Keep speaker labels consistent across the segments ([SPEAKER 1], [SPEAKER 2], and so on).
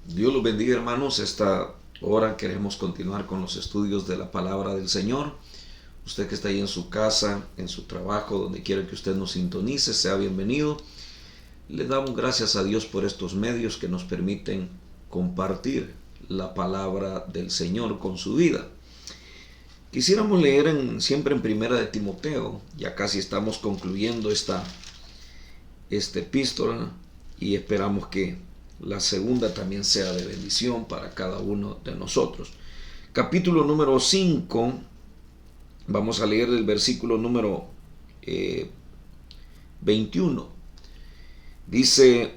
[SPEAKER 1] Dios los bendiga, hermanos. Esta hora queremos continuar con los estudios de la palabra del Señor. Usted que está ahí en su casa, en su trabajo, donde quiera que usted nos sintonice, sea bienvenido. Le damos gracias a Dios por estos medios que nos permiten compartir la palabra del Señor con su vida. Quisiéramos leer siempre en Primera de Timoteo. Ya casi estamos concluyendo esta epístola y esperamos que la segunda también sea de bendición para cada uno de nosotros. Capítulo número 5, vamos a leer el versículo número 21. Dice,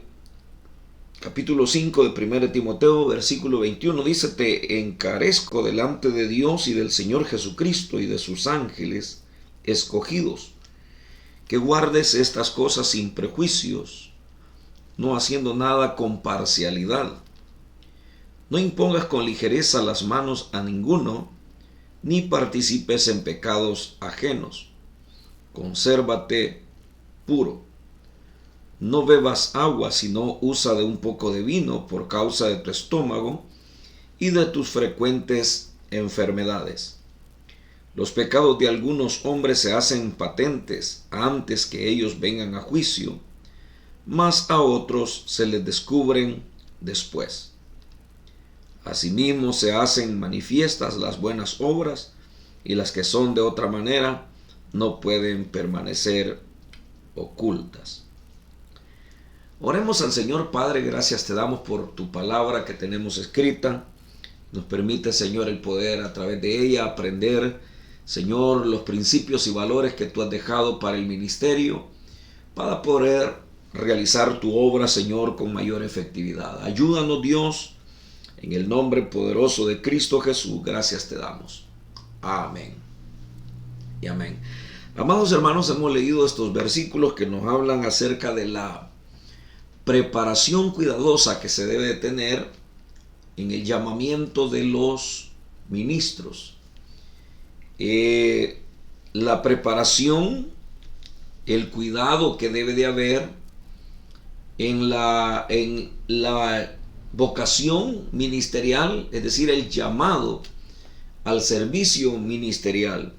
[SPEAKER 1] capítulo 5 de 1 Timoteo, versículo 21, dice: te encarezco delante de Dios y del Señor Jesucristo y de sus ángeles escogidos, que guardes estas cosas sin prejuicios, no haciendo nada con parcialidad. No impongas con ligereza las manos a ninguno, ni participes en pecados ajenos. Consérvate puro. No bebas agua, sino usa de un poco de vino por causa de tu estómago y de tus frecuentes enfermedades. Los pecados de algunos hombres se hacen patentes antes que ellos vengan a juicio, mas a otros se les descubren después. Asimismo se hacen manifiestas las buenas obras, y las que son de otra manera no pueden permanecer ocultas. Oremos al Señor. Padre, gracias te damos por tu palabra que tenemos escrita. Nos permite, Señor, el poder a través de ella aprender, Señor, los principios y valores que tú has dejado para el ministerio, para poder realizar tu obra, Señor, con mayor efectividad. Ayúdanos, Dios, en el nombre poderoso de Cristo Jesús. Gracias te damos. Amén y amén. Amados hermanos, hemos leído estos versículos que nos hablan acerca de la preparación cuidadosa que se debe tener en el llamamiento de los ministros. La preparación, el cuidado que debe de haber en la vocación ministerial, es decir, el llamado al servicio ministerial.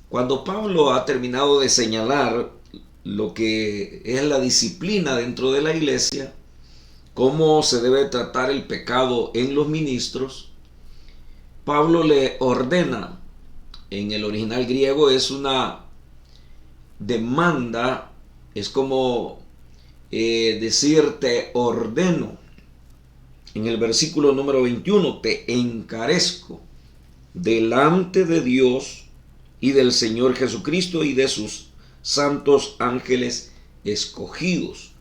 [SPEAKER 1] Cuando Pablo ha terminado de señalar lo que es la disciplina dentro de la iglesia, cómo se debe tratar el pecado en los ministros, Pablo le ordena, en el original griego es una demanda, es como decir te ordeno. En el versículo número 21, te encarezco delante de Dios y del Señor Jesucristo y de sus santos ángeles escogidos.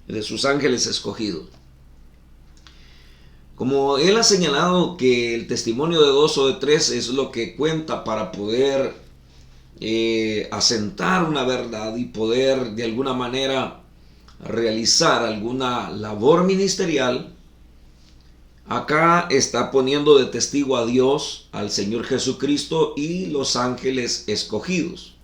[SPEAKER 1] De sus ángeles escogidos. Como él ha señalado que el testimonio de 2 o de 3 es lo que cuenta para poder asentar una verdad y poder de alguna manera realizar alguna labor ministerial, acá está poniendo de testigo a Dios, al Señor Jesucristo y los ángeles escogidos.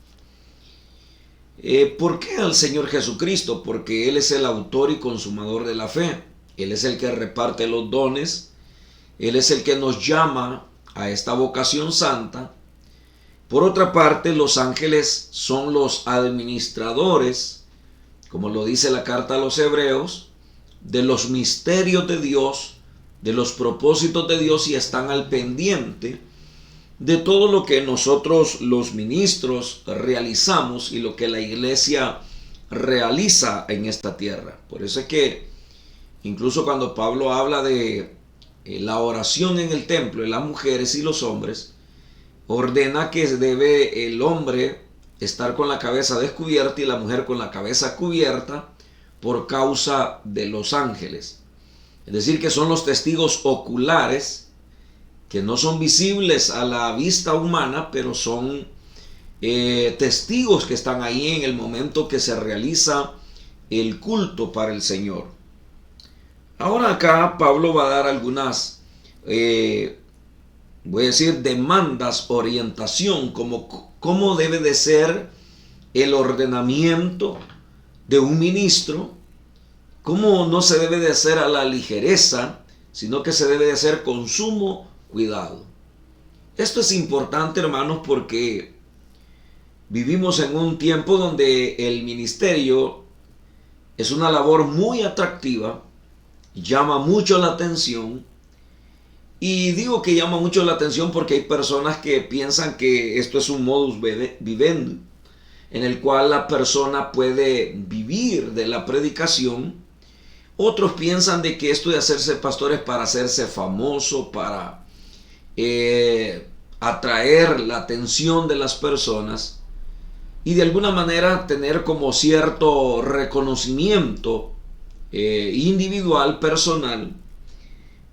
[SPEAKER 1] ¿Por qué al Señor Jesucristo? Porque Él es el autor y consumador de la fe. Él es el que reparte los dones. Él es el que nos llama a esta vocación santa. Por otra parte, los ángeles son los administradores, como lo dice la carta a los Hebreos, de los misterios de Dios, de los propósitos de Dios, y están al pendiente de todo lo que nosotros los ministros realizamos y lo que la iglesia realiza en esta tierra. Por eso es que incluso cuando Pablo habla de la oración en el templo de las mujeres y los hombres, ordena que debe el hombre estar con la cabeza descubierta y la mujer con la cabeza cubierta por causa de los ángeles. Es decir, que son los testigos oculares que no son visibles a la vista humana, pero son testigos que están ahí en el momento que se realiza el culto para el Señor. Ahora acá Pablo va a dar algunas, voy a decir, demandas, orientación, como cómo debe de ser el ordenamiento de un ministro cómo no se debe de hacer a la ligereza, sino que se debe de hacer con sumo cuidado. Esto es importante, hermanos, porque vivimos en un tiempo donde el ministerio es una labor muy atractiva, llama mucho la atención. Y digo que llama mucho la atención porque hay personas que piensan que esto es un modus vivendi, en el cual la persona puede vivir de la predicación. Otros piensan de que esto de hacerse pastores para hacerse famoso, para atraer la atención de las personas y de alguna manera tener como cierto reconocimiento individual, personal.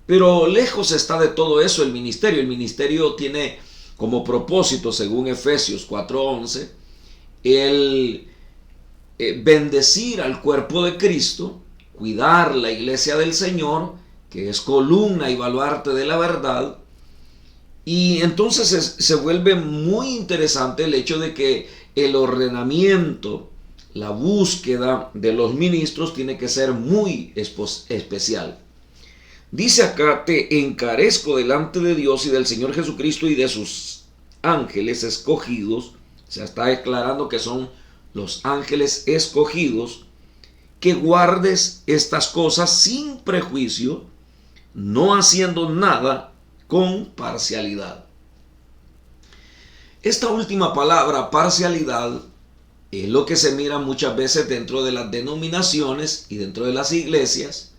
[SPEAKER 1] Pero lejos está de todo eso el ministerio. El ministerio tiene como propósito, según Efesios 4:11, el bendecir al cuerpo de Cristo, cuidar la iglesia del Señor, que es columna y baluarte de la verdad. Y entonces se vuelve muy interesante el hecho de que el ordenamiento, la búsqueda de los ministros tiene que ser muy especial. Dice acá: te encarezco delante de Dios y del Señor Jesucristo y de sus ángeles escogidos. O sea, está declarando que son los ángeles escogidos, que guardes estas cosas sin prejuicio, no haciendo nada con parcialidad. Esta última palabra, parcialidad, es lo que se mira muchas veces dentro de las denominaciones y dentro de las iglesias,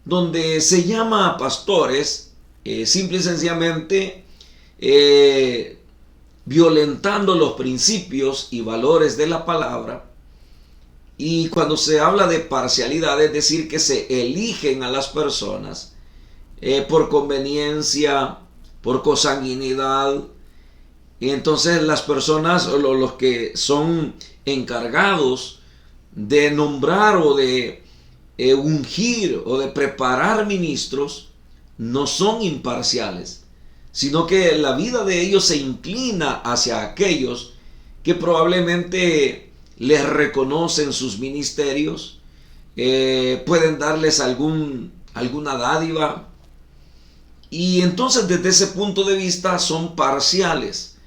[SPEAKER 1] donde se llama a pastores simple y sencillamente violentando los principios y valores de la palabra. Y cuando se habla de parcialidad, es decir, que se eligen a las personas por conveniencia, por consanguinidad. Y entonces las personas, o los que son encargados de nombrar o de ungir o de preparar ministros, no son imparciales, sino que la vida de ellos se inclina hacia aquellos que probablemente les reconocen sus ministerios, pueden darles alguna dádiva, y entonces desde ese punto de vista son parciales.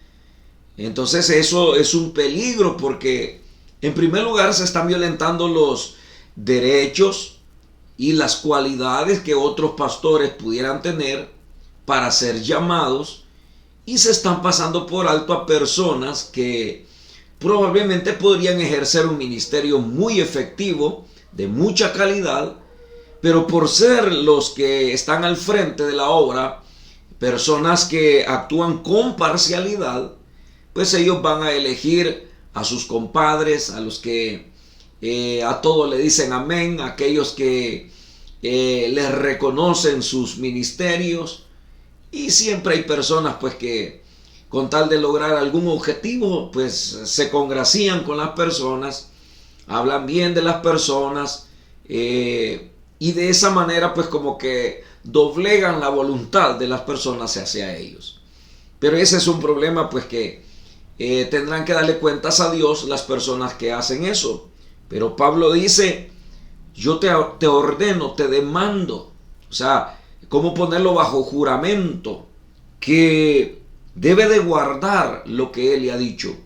[SPEAKER 1] Entonces eso es un peligro, porque en primer lugar se están violentando los derechos y las cualidades que otros pastores pudieran tener para ser llamados, y se están pasando por alto a personas que probablemente podrían ejercer un ministerio muy efectivo, de mucha calidad, pero por ser los que están al frente de la obra, personas que actúan con parcialidad, pues ellos van a elegir a sus compadres, a los que a todos le dicen amén, a aquellos que les reconocen sus ministerios. Y siempre hay personas pues que con tal de lograr algún objetivo pues se congracían con las personas, hablan bien de las personas, y de esa manera pues como que doblegan la voluntad de las personas hacia ellos. Pero ese es un problema pues que tendrán que darle cuentas a Dios las personas que hacen eso. Pero Pablo dice: yo te ordeno, te demando. O sea, cómo ponerlo bajo juramento, que debe de guardar lo que él le ha dicho.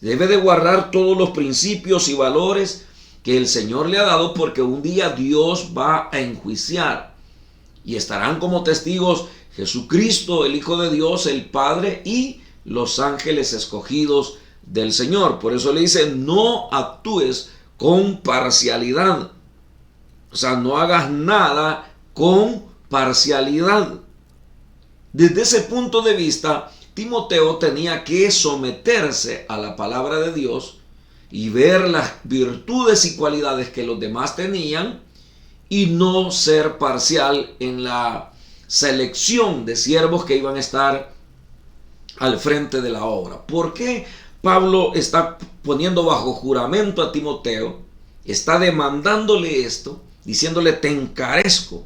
[SPEAKER 1] Debe de guardar todos los principios y valores que el Señor le ha dado, porque un día Dios va a enjuiciar. Y estarán como testigos Jesucristo, el Hijo de Dios, el Padre, y los ángeles escogidos del Señor. Por eso le dice: no actúes con parcialidad. O sea, no hagas nada con parcialidad. Desde ese punto de vista, Timoteo tenía que someterse a la palabra de Dios y ver las virtudes y cualidades que los demás tenían, y no ser parcial en la selección de siervos que iban a estar al frente de la obra. ¿Por qué Pablo está poniendo bajo juramento a Timoteo? Está demandándole esto, diciéndole: te encarezco.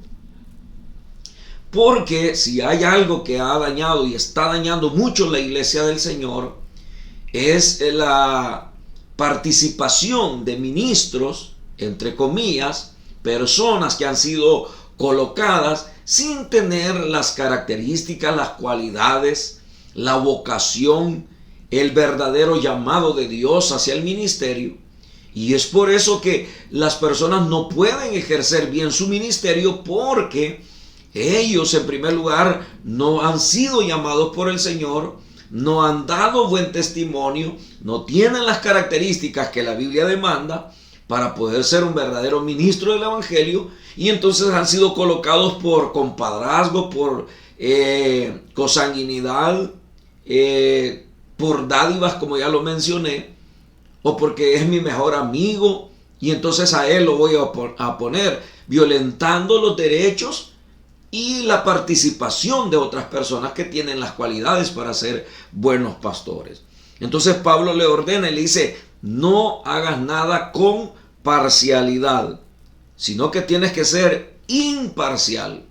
[SPEAKER 1] Porque si hay algo que ha dañado y está dañando mucho la iglesia del Señor, es la participación de ministros, entre comillas, personas que han sido colocadas sin tener las características, las cualidades, la vocación, el verdadero llamado de Dios hacia el ministerio. Y es por eso que las personas no pueden ejercer bien su ministerio, porque ellos, en primer lugar, no han sido llamados por el Señor, no han dado buen testimonio, no tienen las características que la Biblia demanda para poder ser un verdadero ministro del Evangelio, y entonces han sido colocados por compadrazgo, por consanguinidad, por dádivas, como ya lo mencioné, o porque es mi mejor amigo, y entonces a él lo voy a poner, violentando los derechos y la participación de otras personas que tienen las cualidades para ser buenos pastores. Entonces Pablo le ordena y le dice: no hagas nada con parcialidad, sino que tienes que ser imparcial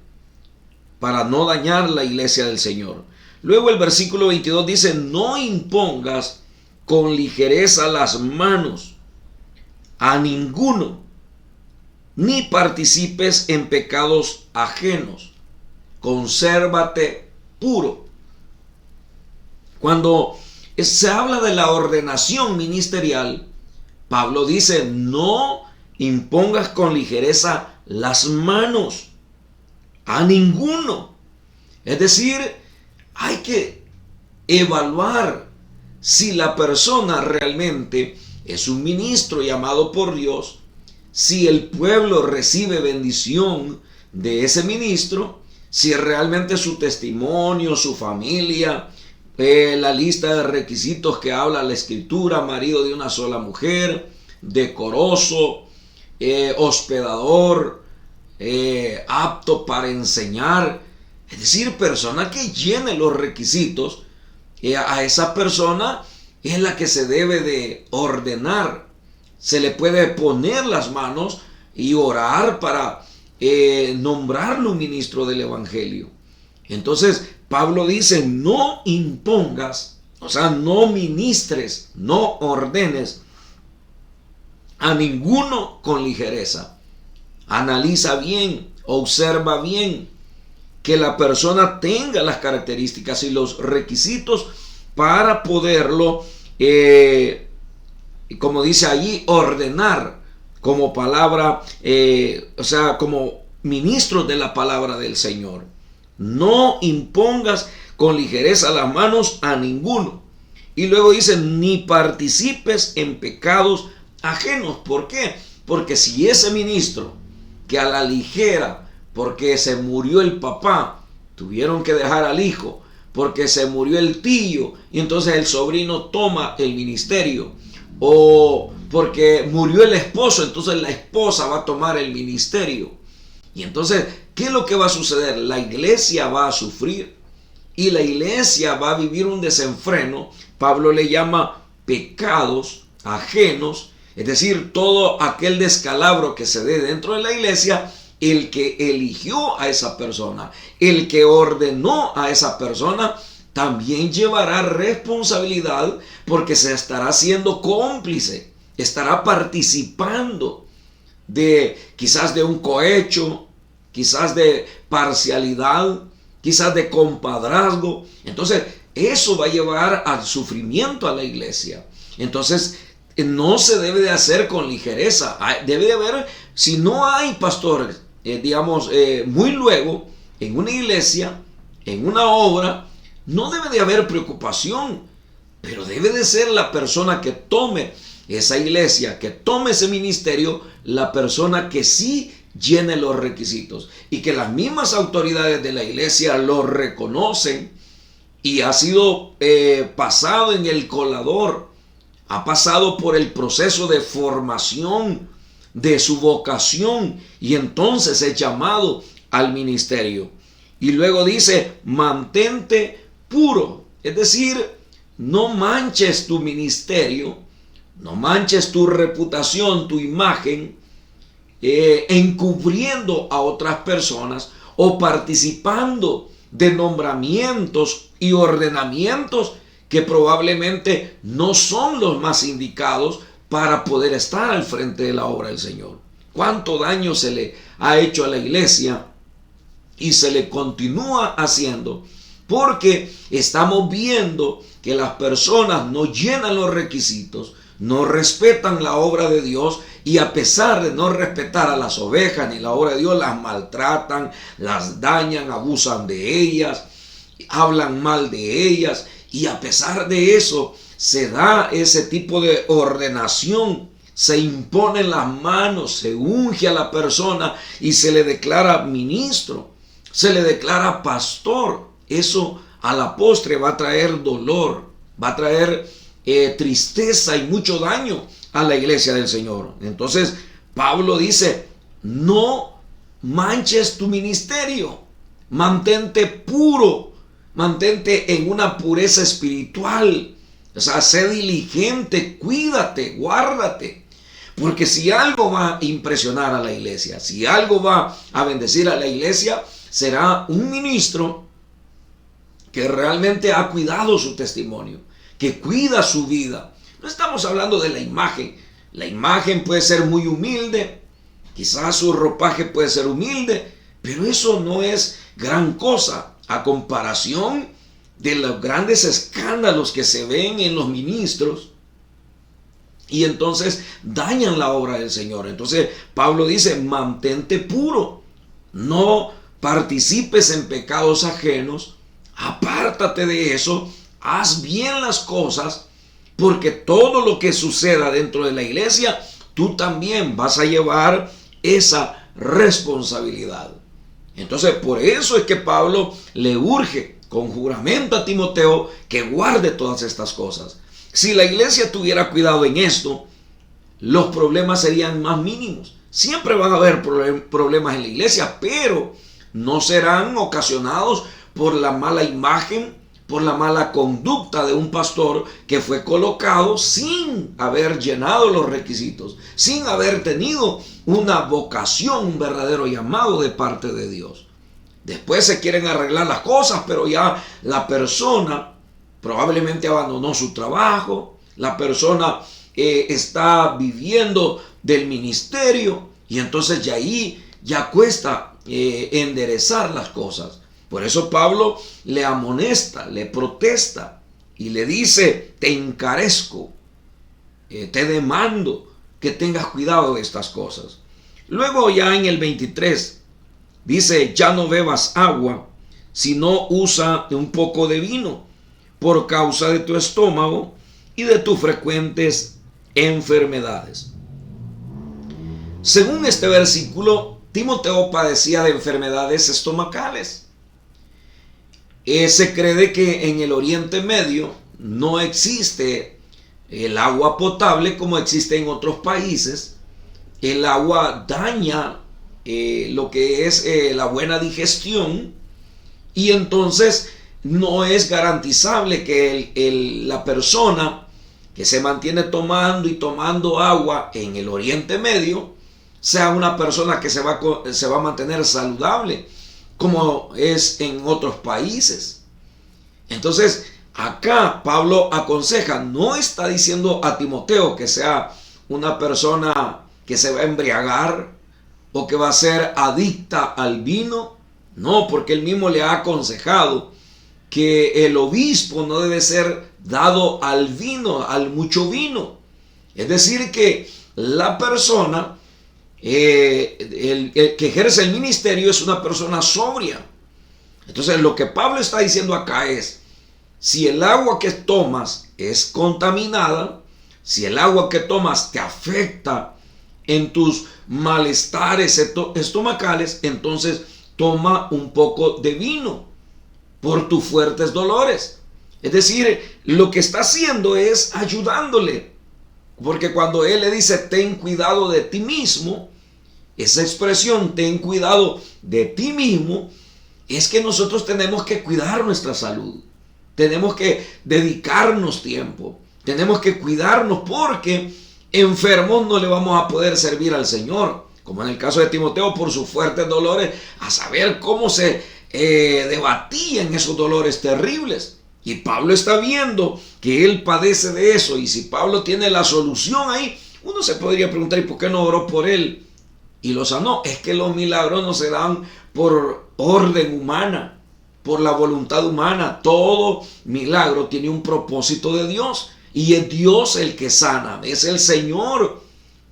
[SPEAKER 1] para no dañar la iglesia del Señor. Luego el versículo 22 dice: no impongas con ligereza las manos a ninguno, ni participes en pecados ajenos. Consérvate puro. Cuando se habla de la ordenación ministerial, Pablo dice: no impongas con ligereza las manos a ninguno. Es decir, hay que evaluar si la persona realmente es un ministro llamado por Dios, si el pueblo recibe bendición de ese ministro, si realmente su testimonio, su familia, la lista de requisitos que habla la Escritura: marido de una sola mujer, decoroso, hospedador, apto para enseñar. Es decir, persona que llene los requisitos. A esa persona es la que se debe de ordenar. Se le puede poner las manos y orar para nombrarlo un ministro del Evangelio. Entonces Pablo dice: no impongas, o sea, no ministres, no ordenes a ninguno con ligereza. Analiza bien, observa bien que la persona tenga las características y los requisitos para poderlo, como dice allí, ordenar como palabra, o sea, como ministro de la palabra del Señor. No impongas con ligereza las manos a ninguno. Y luego dice: ni participes en pecados ajenos. ¿Por qué? Porque si ese ministro, que a la ligera, porque se murió el papá, tuvieron que dejar al hijo, porque se murió el tío y entonces el sobrino toma el ministerio, o porque murió el esposo, entonces la esposa va a tomar el ministerio. Y entonces, ¿qué es lo que va a suceder? La iglesia va a sufrir y la iglesia va a vivir un desenfreno. Pablo le llama pecados ajenos, es decir, todo aquel descalabro que se dé dentro de la iglesia. El que eligió a esa persona, el que ordenó a esa persona, también llevará responsabilidad, porque se estará siendo cómplice, estará participando de quizás de un cohecho, quizás de parcialidad, quizás de compadrazgo. Entonces eso va a llevar al sufrimiento a la iglesia. Entonces no se debe de hacer con ligereza. Debe de haber, si no hay pastores, muy luego, en una iglesia, en una obra, no debe de haber preocupación, pero debe de ser la persona que tome esa iglesia, que tome ese ministerio, la persona que sí llene los requisitos y que las mismas autoridades de la iglesia lo reconocen y ha sido pasado en el colador, ha pasado por el proceso de formación de su vocación y entonces es llamado al ministerio. Y luego dice: mantente puro, es decir, no manches tu ministerio, no manches tu reputación, tu imagen, encubriendo a otras personas o participando de nombramientos y ordenamientos que probablemente no son los más indicados para poder estar al frente de la obra del Señor. cuánto daño se le ha hecho a la iglesia y se le continúa haciendo, porque estamos viendo que las personas no llenan los requisitos, no respetan la obra de Dios, y a pesar de no respetar a las ovejas ni la obra de Dios, las maltratan, las dañan, abusan de ellas, hablan mal de ellas, y a pesar de eso se da ese tipo de ordenación, se imponen las manos, se unge a la persona y se le declara ministro, se le declara pastor. Eso a la postre va a traer dolor, va a traer tristeza y mucho daño a la iglesia del Señor. Entonces Pablo dice: no manches tu ministerio, mantente puro, mantente en una pureza espiritual, o sea, sé diligente, cuídate, guárdate, porque si algo va a impresionar a la iglesia, si algo va a bendecir a la iglesia, será un ministro que realmente ha cuidado su testimonio, que cuida su vida. No estamos hablando de la imagen. La imagen puede ser muy humilde, quizás su ropaje puede ser humilde, pero eso no es gran cosa a comparación de los grandes escándalos que se ven en los ministros, y entonces dañan la obra del Señor. Entonces Pablo dice: mantente puro, no participes en pecados ajenos, apártate de eso, haz bien las cosas, porque todo lo que suceda dentro de la iglesia, tú también vas a llevar esa responsabilidad. Entonces, por eso es que Pablo le urge con juramento a Timoteo que guarde todas estas cosas. Si la iglesia tuviera cuidado en esto, los problemas serían más mínimos. Siempre van a haber problemas en la iglesia, pero no serán ocasionados por la mala imagen, por la mala conducta de un pastor que fue colocado sin haber llenado los requisitos, sin haber tenido una vocación, un verdadero llamado de parte de Dios. Después se quieren arreglar las cosas, pero ya la persona probablemente abandonó su trabajo, la persona está viviendo del ministerio, y entonces ya ahí ya cuesta enderezar las cosas. Por eso Pablo le amonesta, le protesta y le dice: te encarezco, te demando que tengas cuidado de estas cosas. Luego ya en el 23 dice: ya no bebas agua, sino usa un poco de vino, por causa de tu estómago y de tus frecuentes enfermedades. Según este versículo, Timoteo padecía de enfermedades estomacales. Se cree que en el Oriente Medio no existe el agua potable como existe en otros países. El agua daña lo que es la buena digestión, y entonces no es garantizable que la persona que se mantiene tomando y tomando agua en el Oriente Medio sea una persona que se va a mantener saludable como es en otros países. Entonces acá Pablo aconseja, no está diciendo a Timoteo que sea una persona que se va a embriagar o que va a ser adicta al vino. No, porque él mismo le ha aconsejado que el obispo no debe ser dado al vino, al mucho vino. Es decir, que la persona el que ejerce el ministerio es una persona sobria. Entonces lo que Pablo está diciendo acá es: si el agua que tomas es contaminada, si el agua que tomas te afecta en tus malestares estomacales, entonces toma un poco de vino por tus fuertes dolores. Es decir, lo que está haciendo es ayudándole, porque cuando él le dice: ten cuidado de ti mismo, esa expresión, ten cuidado de ti mismo, es que nosotros tenemos que cuidar nuestra salud, tenemos que dedicarnos tiempo, tenemos que cuidarnos, porque enfermos no le vamos a poder servir al Señor, como en el caso de Timoteo, por sus fuertes dolores, a saber cómo se debatían esos dolores terribles. Y Pablo está viendo que él padece de eso, y si Pablo tiene la solución ahí, uno se podría preguntar: ¿y por qué no oró por él y lo sanó. Es que los milagros no se dan por orden humana, por la voluntad humana. Todo milagro tiene un propósito de Dios, y es Dios el que sana, es el Señor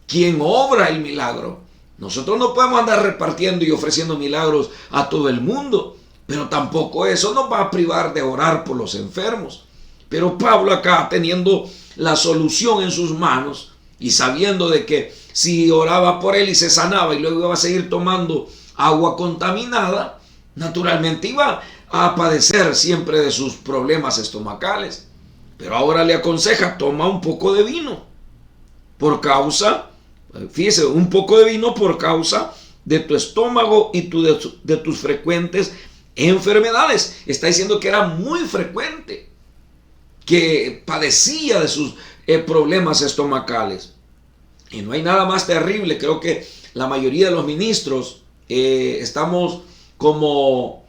[SPEAKER 1] quien obra el milagro. Nosotros no podemos andar repartiendo y ofreciendo milagros a todo el mundo, pero tampoco eso nos va a privar de orar por los enfermos. Pero Pablo acá, teniendo la solución en sus manos y sabiendo de que si oraba por él y se sanaba y luego iba a seguir tomando agua contaminada, naturalmente iba a padecer siempre de sus problemas estomacales. Pero ahora le aconseja: toma un poco de vino por causa, fíjese, un poco de vino por causa de tu estómago y de tus frecuentes enfermedades. Está diciendo que era muy frecuente, que padecía de sus problemas estomacales. Y no hay nada más terrible. Creo que la mayoría de los ministros estamos como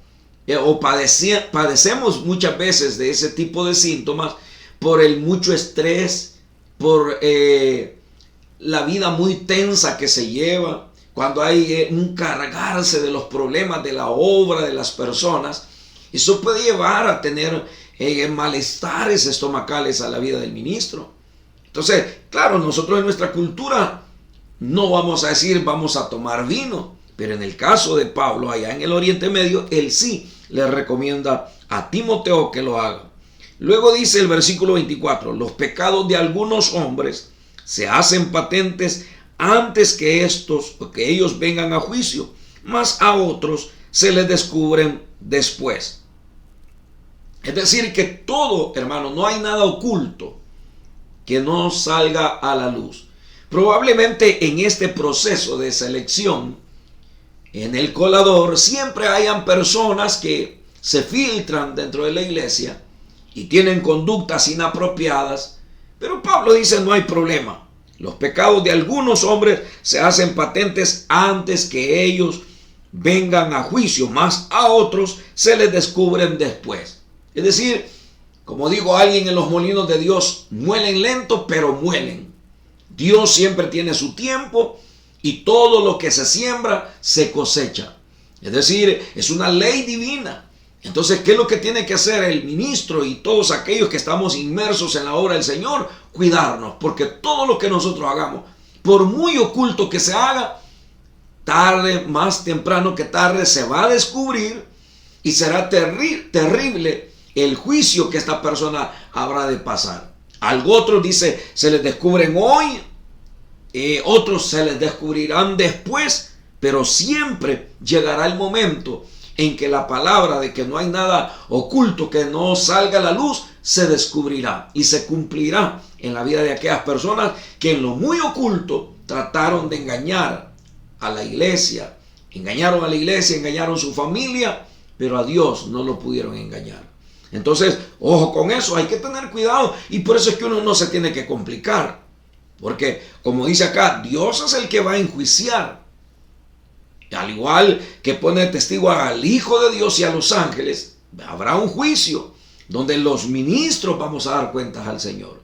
[SPEAKER 1] o padecemos muchas veces de ese tipo de síntomas por el mucho estrés, por la vida muy tensa que se lleva, cuando hay un cargarse de los problemas de la obra de las personas. Eso puede llevar a tener malestares estomacales a la vida del ministro. Entonces, claro, nosotros en nuestra cultura no vamos a decir vamos a tomar vino, pero en el caso de Pablo allá en el Oriente Medio, él sí le recomienda a Timoteo que lo haga. Luego dice el versículo 24: los pecados de algunos hombres se hacen patentes antes que ellos vengan a juicio, mas a otros se les descubren después. Es decir, que todo, hermano, no hay nada oculto que no salga a la luz. Probablemente en este proceso de selección, en el colador, siempre hayan personas que se filtran dentro de la iglesia y tienen conductas inapropiadas, pero Pablo dice: no hay problema. Los pecados de algunos hombres se hacen patentes antes que ellos vengan a juicio, mas a otros se les descubren después. Es decir, como digo alguien en los molinos de Dios, muelen lento, pero muelen. Dios siempre tiene su tiempo y todo lo que se siembra se cosecha. Es decir, es una ley divina. Entonces, ¿qué es lo que tiene que hacer el ministro y todos aquellos que estamos inmersos en la obra del Señor? Cuidarnos, porque todo lo que nosotros hagamos, por muy oculto que se haga, tarde, más temprano que tarde, se va a descubrir y será terrible el juicio que esta persona habrá de pasar. Algo otro dice, se les descubren hoy, otros se les descubrirán después, pero siempre llegará el momento en que la palabra de que no hay nada oculto que no salga a la luz se descubrirá y se cumplirá en la vida de aquellas personas que en lo muy oculto trataron de engañar a la iglesia, engañaron su familia, pero a Dios no lo pudieron engañar. Entonces, ojo con eso, hay que tener cuidado, y por eso es que uno no se tiene que complicar, porque como dice acá, Dios es el que va a enjuiciar. Al igual que pone testigo al Hijo de Dios y a los ángeles, habrá un juicio donde los ministros vamos a dar cuentas al Señor.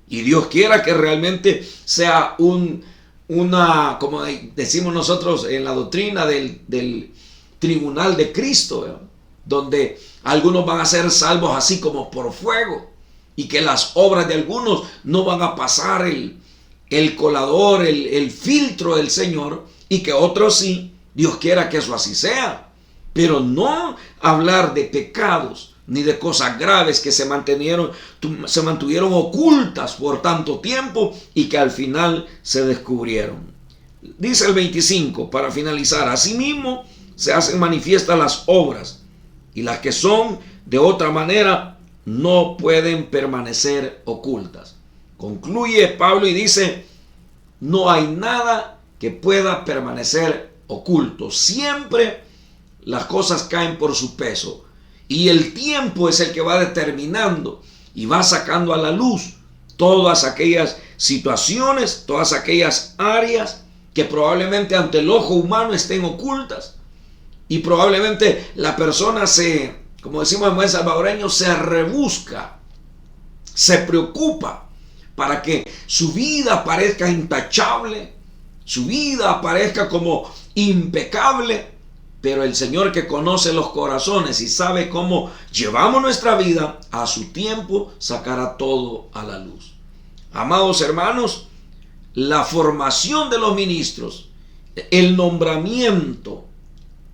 [SPEAKER 1] Y Dios quiera que realmente sea una, como decimos nosotros en la doctrina del tribunal de Cristo, ¿verdad? Donde algunos van a ser salvos así como por fuego, y que las obras de algunos no van a pasar el colador, el filtro del Señor, y que otros sí. Dios quiera que eso así sea, pero no hablar de pecados ni de cosas graves que se mantuvieron ocultas por tanto tiempo y que al final se descubrieron. Dice el 25, para finalizar: asimismo se hacen manifiestas las obras, y las que son de otra manera no pueden permanecer ocultas. Concluye Pablo y dice: no hay nada que pueda permanecer oculto. Siempre las cosas caen por su peso, y el tiempo es el que va determinando y va sacando a la luz todas aquellas situaciones, todas aquellas áreas que probablemente ante el ojo humano estén ocultas, y probablemente la persona como decimos en buen salvadoreño, se rebusca, se preocupa para que su vida parezca intachable su vida parezca como impecable, pero el Señor, que conoce los corazones y sabe cómo llevamos nuestra vida, a su tiempo sacará todo a la luz. Amados hermanos, la formación de los ministros, el nombramiento,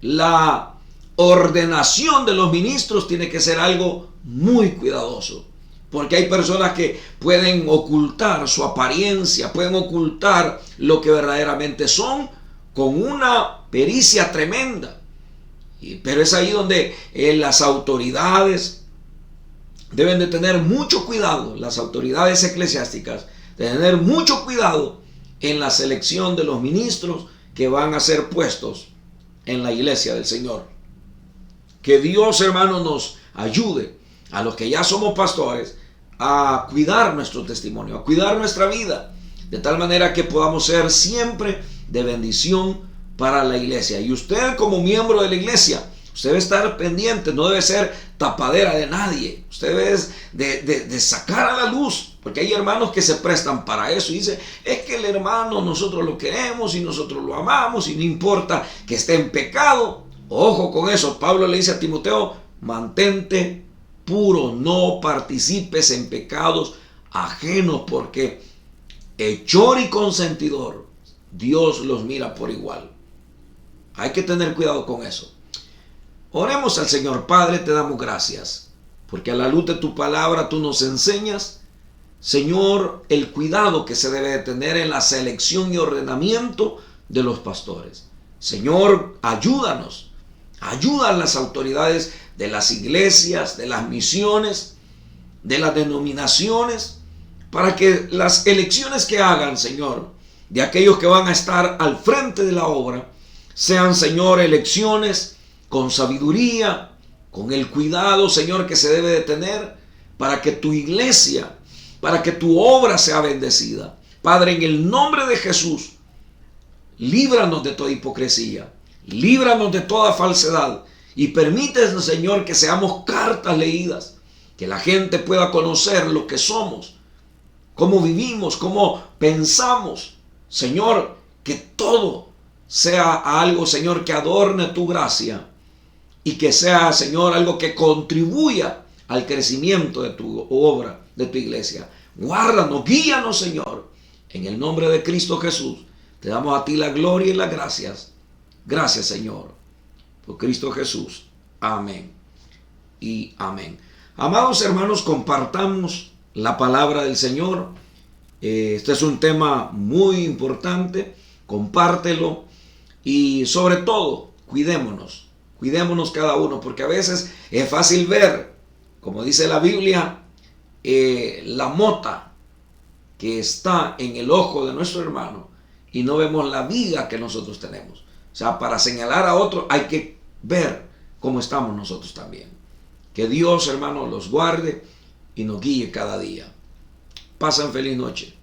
[SPEAKER 1] la ordenación de los ministros tiene que ser algo muy cuidadoso, porque hay personas que pueden ocultar su apariencia, pueden ocultar lo que verdaderamente son con una pericia tremenda. Pero es ahí donde las autoridades deben de tener mucho cuidado, las autoridades eclesiásticas, de tener mucho cuidado en la selección de los ministros que van a ser puestos en la iglesia del Señor. Que Dios, hermano, nos ayude a los que ya somos pastores a cuidar nuestro testimonio, a cuidar nuestra vida, de tal manera que podamos ser siempre de bendición para la iglesia. Y usted, como miembro de la iglesia, usted debe estar pendiente, no debe ser tapadera de nadie. Usted debe de sacar a la luz, porque hay hermanos que se prestan para eso y dicen, es que el hermano nosotros lo queremos y nosotros lo amamos y no importa que esté en pecado. Ojo con eso. Pablo le dice a Timoteo, mantente puro, no participes en pecados ajenos, porque hechor y consentidor, Dios los mira por igual. Hay que tener cuidado con eso. Oremos al Señor. Padre, te damos gracias, porque a la luz de tu palabra tú nos enseñas, Señor, el cuidado que se debe de tener en la selección y ordenamiento de los pastores. Señor, ayúdanos. Ayuda a las autoridades de las iglesias, de las misiones, de las denominaciones, para que las elecciones que hagan, Señor, de aquellos que van a estar al frente de la obra, sean, Señor, elecciones con sabiduría, con el cuidado, Señor, que se debe de tener para que tu iglesia, para que tu obra sea bendecida. Padre, en el nombre de Jesús, líbranos de toda hipocresía, líbranos de toda falsedad y permítenos, Señor, que seamos cartas leídas, que la gente pueda conocer lo que somos, cómo vivimos, cómo pensamos. Señor, que todo sea algo, Señor, que adorne tu gracia y que sea, Señor, algo que contribuya al crecimiento de tu obra, de tu iglesia. Guárdanos, guíanos, Señor, en el nombre de Cristo Jesús. Te damos a ti la gloria y las gracias. Gracias, Señor, por Cristo Jesús. Amén y amén. Amados hermanos, compartamos la palabra del Señor. Este es un tema muy importante. Compártelo y sobre todo, cuidémonos cada uno, porque a veces es fácil ver, como dice la Biblia, la mota que está en el ojo de nuestro hermano y no vemos la viga que nosotros tenemos. O sea, para señalar a otro hay que ver cómo estamos nosotros también. Que Dios, hermano, los guarde y nos guíe cada día. Pasen feliz noche.